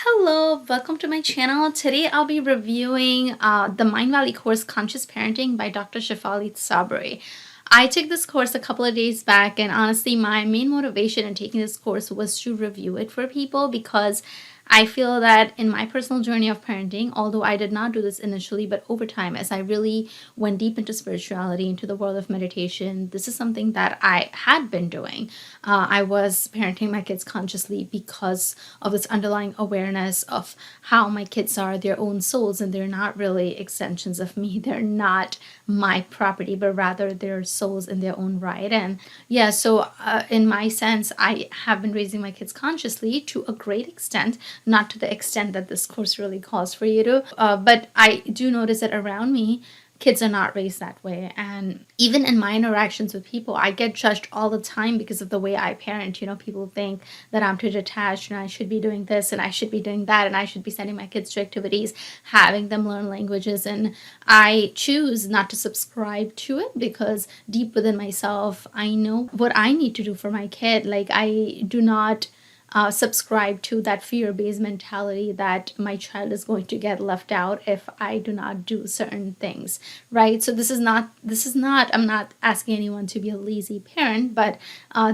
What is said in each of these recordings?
Hello, welcome to my channel. Today I'll be reviewing the Mindvalley course Conscious Parenting by Dr. Shefali Tsabary. I took this course a couple of days back, and honestly my main motivation in taking this course was to review it for people because I feel that in my personal journey of parenting, although I did not do this initially, but over time, as I really went deep into spirituality, into the world of meditation, this is something that I had been doing. I was parenting my kids consciously because of this underlying awareness of how my kids are their own souls and they're not really extensions of me. They're not my property, but rather they're souls in their own right. And yeah, so in my sense, I have been raising my kids consciously to a great extent, not to the extent that this course really calls for you to. But I do notice that around me, kids are not raised that way. And even in my interactions with people, I get judged all the time because of the way I parent. People think that I'm too detached and I should be doing this and I should be doing that and I should be sending my kids to activities, having them learn languages. And I choose not to subscribe to it because deep within myself, I know what I need to do for my kid. Like, I do not subscribe to that fear-based mentality that my child is going to get left out if I do not do certain things, right? So this is not, I'm not asking anyone to be a lazy parent, but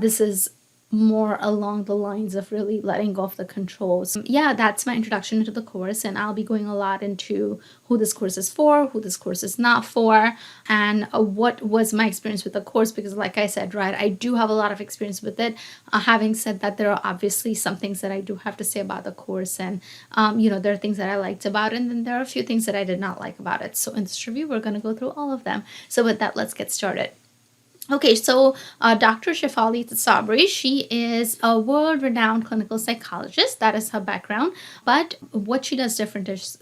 this is more along the lines of really letting go of the controls. Yeah, that's my introduction to the course, and I'll be going a lot into who this course is for, who this course is not for, and what was my experience with the course, because like I said, right, I do have a lot of experience with it. Having said that, there are obviously some things that I do have to say about the course, and there are things that I liked about it, and then there are a few things that I did not like about it. So in this review, we're going to go through all of them. So with that, let's get started. Okay, so Dr. Shefali Tsabary, she is a world-renowned clinical psychologist. That is her background. But what she does different is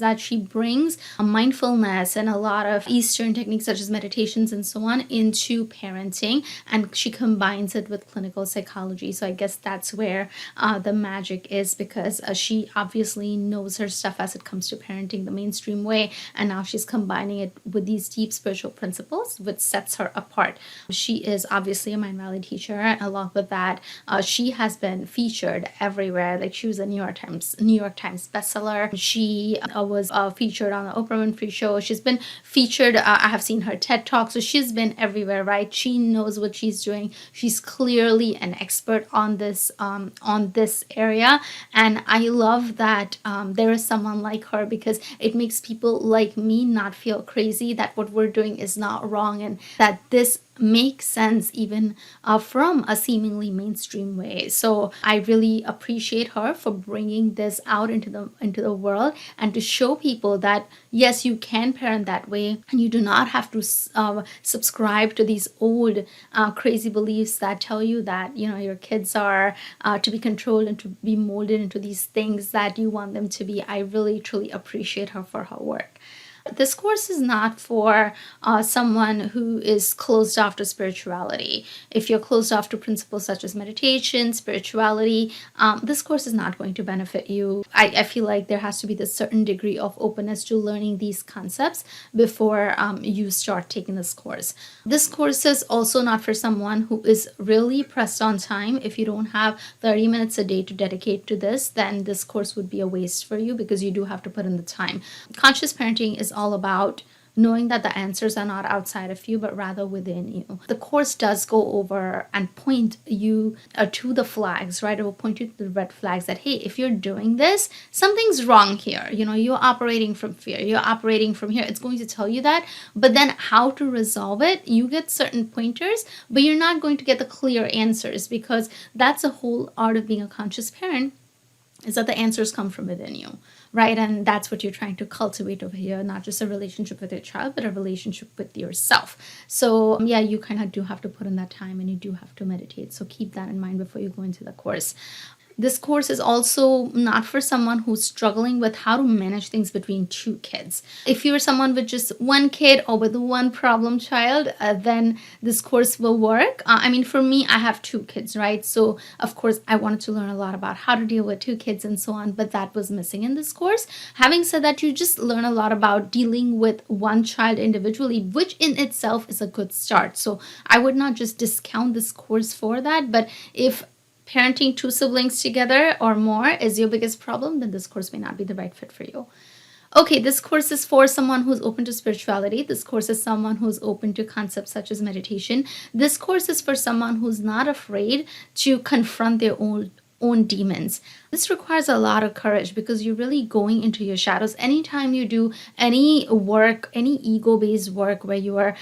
that she brings mindfulness and a lot of Eastern techniques such as meditations and so on into parenting, and she combines it with clinical psychology. So I guess that's where the magic is, because she obviously knows her stuff as it comes to parenting the mainstream way, and now she's combining it with these deep spiritual principles, which sets her apart. She is obviously a Mindvalley teacher. Along with that, she has been featured everywhere. Like, she was a New York Times bestseller. She was featured on the Oprah Winfrey Show. She's been featured. I have seen her TED Talk. So she's been everywhere, right? She knows what she's doing. She's clearly an expert on this area, and I love that there is someone like her, because it makes people like me not feel crazy that what we're doing is not wrong, and that this makes sense even from a seemingly mainstream way. So I really appreciate her for bringing this out into the world, and to show people that yes, you can parent that way, and you do not have to subscribe to these old crazy beliefs that tell you that your kids are to be controlled and to be molded into these things that you want them to be. I really truly appreciate her for her work. This course is not for someone who is closed off to spirituality. If you're closed off to principles such as meditation, spirituality, this course is not going to benefit you. I feel like there has to be this certain degree of openness to learning these concepts before you start taking this course. This course is also not for someone who is really pressed on time. If you don't have 30 minutes a day to dedicate to this, then this course would be a waste for you, because you do have to put in the time. Conscious parenting is all about knowing that the answers are not outside of you, but rather within you. The course does go over and point you to the flags, right? It will point you to the red flags that, hey, if you're doing this, something's wrong here. You're operating from fear. You're operating from here. It's going to tell you that. But then how to resolve it, you get certain pointers, but you're not going to get the clear answers, because that's the whole art of being a conscious parent, is that the answers come from within you, right? And that's what you're trying to cultivate over here, not just a relationship with your child, but a relationship with yourself. So yeah, you kind of do have to put in that time, and you do have to meditate. So keep that in mind before you go into the course. This course is also not for someone who's struggling with how to manage things between two kids. If you're someone with just one kid or with one problem child, then this course will work. For me, I have two kids, right? So of course, I wanted to learn a lot about how to deal with two kids and so on, but that was missing in this course. Having said that, you just learn a lot about dealing with one child individually, which in itself is a good start. So I would not just discount this course for that, but if parenting two siblings together or more is your biggest problem, then this course may not be the right fit for you. Okay, this course is for someone who's open to spirituality. This course is someone who's open to concepts such as meditation. This course is for someone who's not afraid to confront their own demons. This requires a lot of courage because you're really going into your shadows. Anytime you do any work, any ego-based work where you are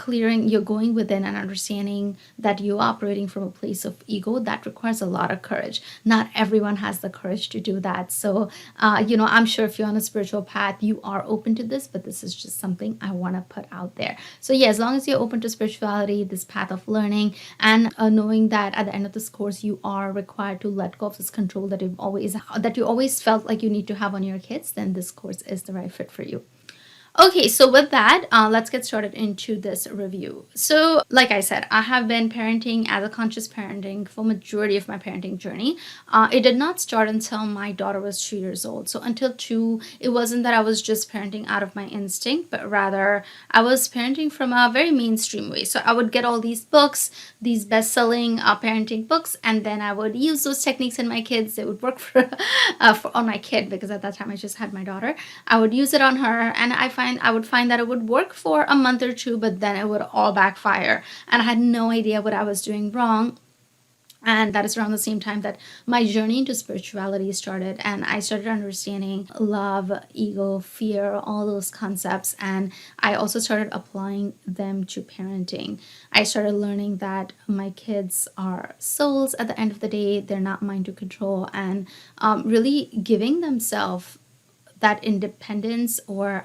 you're going within and understanding that you're operating from a place of ego, that requires a lot of courage. Not everyone has the courage to do that. So, I'm sure if you're on a spiritual path, you are open to this, but this is just something I want to put out there. So, yeah, as long as you're open to spirituality, this path of learning, and knowing that at the end of this course, you are required to let go of this control that you always felt like you need to have on your kids, then this course is the right fit for you. Okay, so with that, let's get started into this review. So, like I said, I have been parenting as a conscious parenting for majority of my parenting journey. It did not start until my daughter was 2 years old. So until 2, it wasn't that I was just parenting out of my instinct, but rather I was parenting from a very mainstream way. So I would get all these books, these best-selling parenting books, and then I would use those techniques in my kids. It would work on my kid because at that time I just had my daughter. I would use it on her, and I would find that it would work for a month or two, but then it would all backfire. And I had no idea what I was doing wrong. And that is around the same time that my journey into spirituality started. And I started understanding love, ego, fear, all those concepts. And I also started applying them to parenting. I started learning that my kids are souls at the end of the day. They're not mine to control. And really giving themselves that independence, or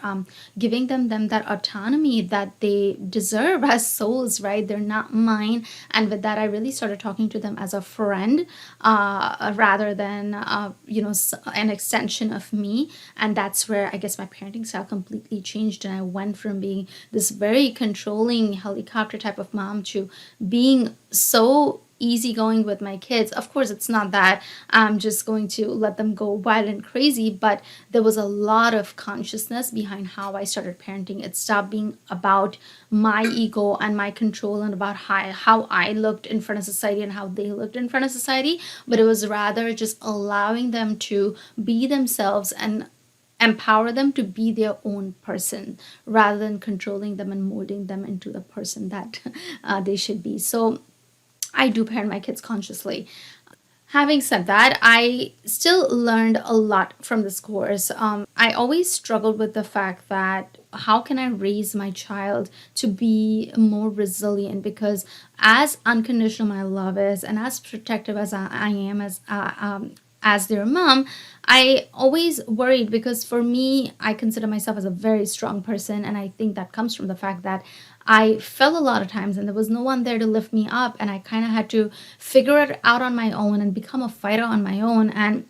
giving them that autonomy that they deserve as souls, right? They're not mine. And with that, I really started talking to them as a friend rather than, an extension of me. And that's where I guess my parenting style completely changed. And I went from being this very controlling helicopter type of mom to being so easygoing with my kids. Of course, it's not that I'm just going to let them go wild and crazy, but there was a lot of consciousness behind how I started parenting. It stopped being about my ego and my control and about how I looked in front of society and how they looked in front of society, but it was rather just allowing them to be themselves and empower them to be their own person rather than controlling them and molding them into the person that they should be. So I do parent my kids consciously. Having said that, I still learned a lot from this course. I always struggled with the fact that how can I raise my child to be more resilient? Because as unconditional my love is, and as protective as I am as their mom, I always worried because for me, I consider myself as a very strong person. And I think that comes from the fact that I fell a lot of times and there was no one there to lift me up. And I kind of had to figure it out on my own and become a fighter on my own. And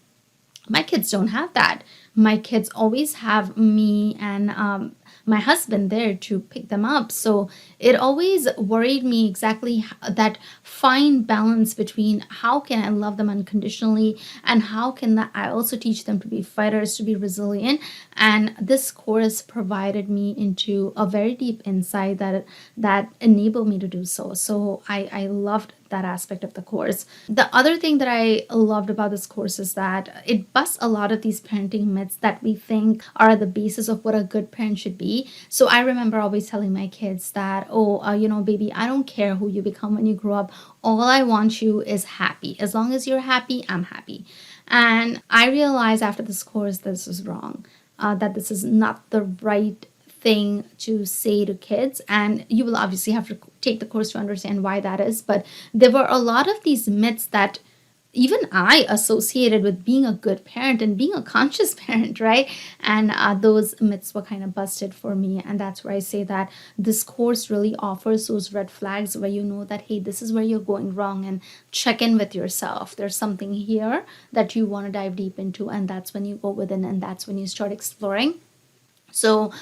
my kids don't have that. My kids always have me and my husband there to pick them up. So it always worried me exactly that fine balance between how can I love them unconditionally and how can I also teach them to be fighters, to be resilient. And this course provided me into a very deep insight that enabled me to do so. So I loved that aspect of the course. The other thing that I loved about this course is that it busts a lot of these parenting myths that we think are the basis of what a good parent should be. So I remember always telling my kids that, baby, I don't care who you become when you grow up. All I want you is happy. As long as you're happy, I'm happy. And I realized after this course, this is wrong, that this is not the right thing to say to kids. And you will obviously have to take the course to understand why that is. But there were a lot of these myths that even I associated with being a good parent and being a conscious parent, right? And those myths were kind of busted for me. And that's where I say that this course really offers those red flags where you know that, hey, this is where you're going wrong, and check in with yourself. There's something here that you want to dive deep into. And that's when you go within and that's when you start exploring. So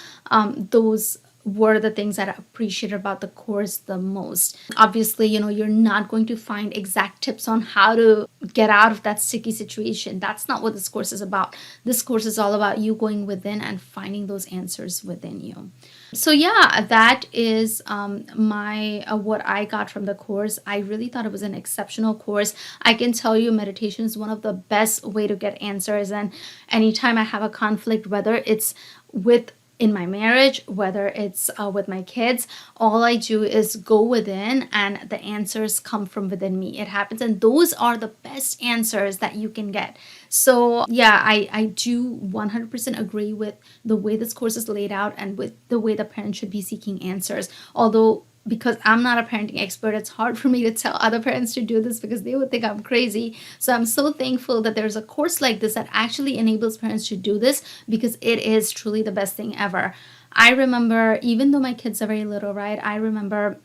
those were the things that I appreciated about the course the most. Obviously, you're not going to find exact tips on how to get out of that sticky situation. That's not what this course is about. This course is all about you going within and finding those answers within you. So yeah, that is my what I got from the course. I really thought it was an exceptional course. I can tell you meditation is one of the best way to get answers. And anytime I have a conflict, whether it's with in my marriage, whether it's with my kids, all I do is go within and the answers come from within me. It happens. And those are the best answers that you can get. So yeah, I do 100% agree with the way this course is laid out and with the way the parent should be seeking answers. Although because I'm not a parenting expert, it's hard for me to tell other parents to do this because they would think I'm crazy. So I'm so thankful that there's a course like this that actually enables parents to do this because it is truly the best thing ever. I remember, even though my kids are very little, right? I remember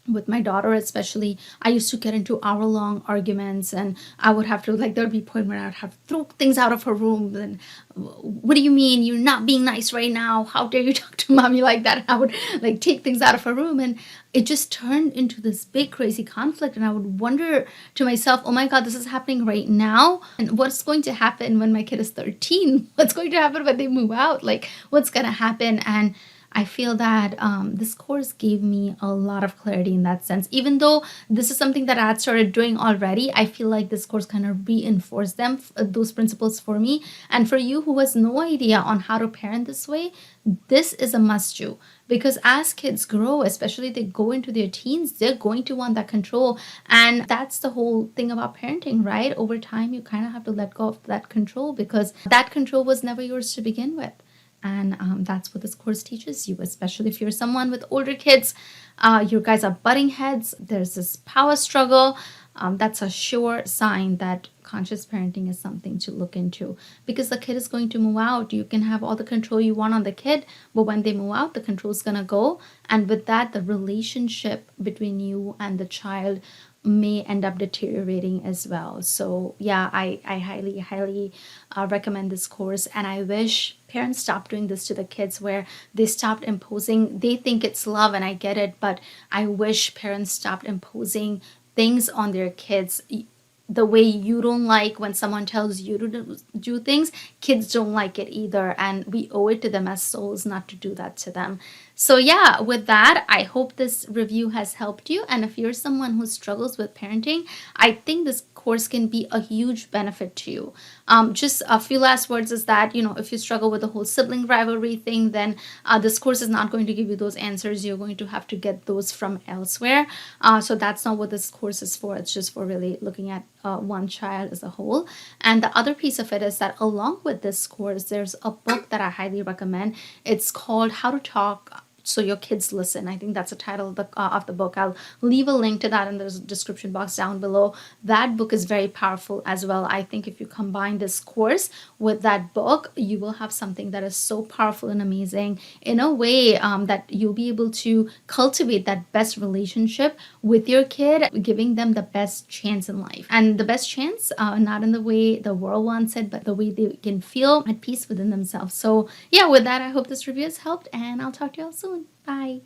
with my daughter especially, I used to get into hour-long arguments, and I would have to, like, there would be a point where I would have to throw things out of her room. And what do you mean you're not being nice right now? How dare you talk to mommy like that? And I would like take things out of her room, and it just turned into this big crazy conflict. And I would wonder to myself, oh my God, this is happening right now. And what's going to happen when my kid is 13? What's going to happen when they move out? Like, what's going to happen? And I feel that this course gave me a lot of clarity in that sense. Even though this is something that I had started doing already, I feel like this course kind of reinforced those principles for me. And for you who has no idea on how to parent this way, this is a must do. Because as kids grow, especially they go into their teens, they're going to want that control. And that's the whole thing about parenting, right? Over time, you kind of have to let go of that control because that control was never yours to begin with. And that's what this course teaches you, especially if you're someone with older kids. You guys are butting heads. There's this power struggle. That's a sure sign that conscious parenting is something to look into because the kid is going to move out. You can have all the control you want on the kid, but when they move out, the control is going to go. And with that, the relationship between you and the child may end up deteriorating as well. So yeah, I highly recommend this course, and I wish parents stopped doing this to the kids where they stopped imposing. They think it's love, and I get it, but I wish parents stopped imposing things on their kids. The way you don't like when someone tells you to do things, kids don't like it either. And we owe it to them as souls not to do that to them. So yeah, with that, I hope this review has helped you. And if you're someone who struggles with parenting, I think this course can be a huge benefit to you. Just a few last words is that, if you struggle with the whole sibling rivalry thing, then this course is not going to give you those answers. You're going to have to get those from elsewhere. So that's not what this course is for. It's just for really looking at one child as a whole. And the other piece of it is that along with this course, there's a book that I highly recommend. It's called How to Talk So Your Kids Listen. I think that's the title of the book. I'll leave a link to that in the description box down below. That book is very powerful as well. I think if you combine this course with that book, you will have something that is so powerful and amazing in a way that you'll be able to cultivate that best relationship with your kid, giving them the best chance in life. And the best chance, not in the way the world wants it, but the way they can feel at peace within themselves. So yeah, with that, I hope this review has helped, and I'll talk to you all soon. Bye.